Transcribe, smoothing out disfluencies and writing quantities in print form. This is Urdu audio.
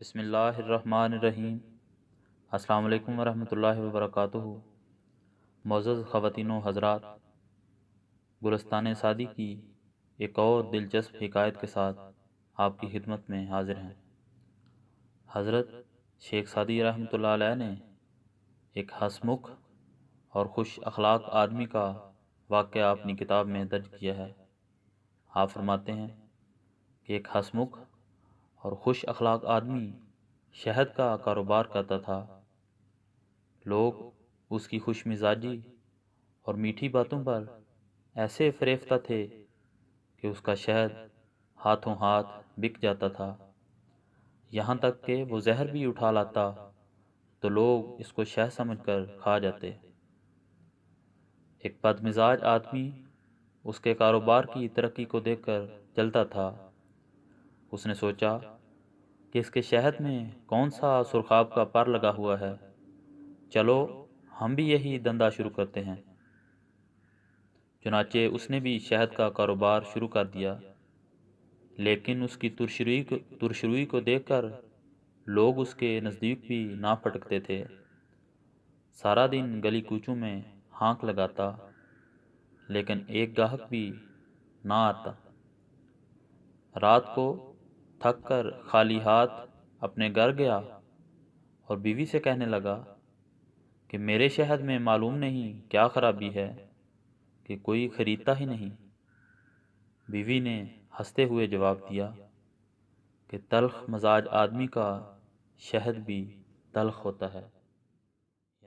بسم اللہ الرحمن الرحیم۔ السلام علیکم ورحمۃ اللہ وبرکاتہ۔ معزز خواتین و حضرات، گلستان سعدی کی ایک اور دلچسپ حکایت کے ساتھ آپ کی خدمت میں حاضر ہیں۔ حضرت شیخ سعدی رحمۃ اللہ علیہ نے ایک ہنسمکھ اور خوش اخلاق آدمی کا واقعہ اپنی کتاب میں درج کیا ہے۔ آپ فرماتے ہیں کہ ایک ہنسمکھ اور خوش اخلاق آدمی شہد کا کاروبار کرتا تھا۔ لوگ اس کی خوش مزاجی اور میٹھی باتوں پر ایسے فریفتہ تھے کہ اس کا شہد ہاتھوں ہاتھ بک جاتا تھا، یہاں تک کہ وہ زہر بھی اٹھا لاتا تو لوگ اس کو شہد سمجھ کر کھا جاتے۔ ایک بد مزاج آدمی اس کے کاروبار کی ترقی کو دیکھ کر جلتا تھا۔ اس نے سوچا کہ اس کے شہد میں کون سا سرخاب کا پر لگا ہوا ہے، چلو ہم بھی یہی دھندا شروع کرتے ہیں۔ چنانچہ اس نے بھی شہد کا کاروبار شروع کر دیا، لیکن اس کی ترشروئی کو دیکھ کر لوگ اس کے نزدیک بھی نہ پھٹکتے تھے۔ سارا دن گلی کوچوں میں ہانک لگاتا، لیکن ایک گاہک بھی نہ آتا۔ رات کو تھک کر خالی ہاتھ اپنے گھر گیا اور بیوی سے کہنے لگا کہ میرے شہد میں معلوم نہیں کیا خرابی ہے کہ کوئی خریدتا ہی نہیں۔ بیوی نے ہنستے ہوئے جواب دیا کہ تلخ مزاج آدمی کا شہد بھی تلخ ہوتا ہے۔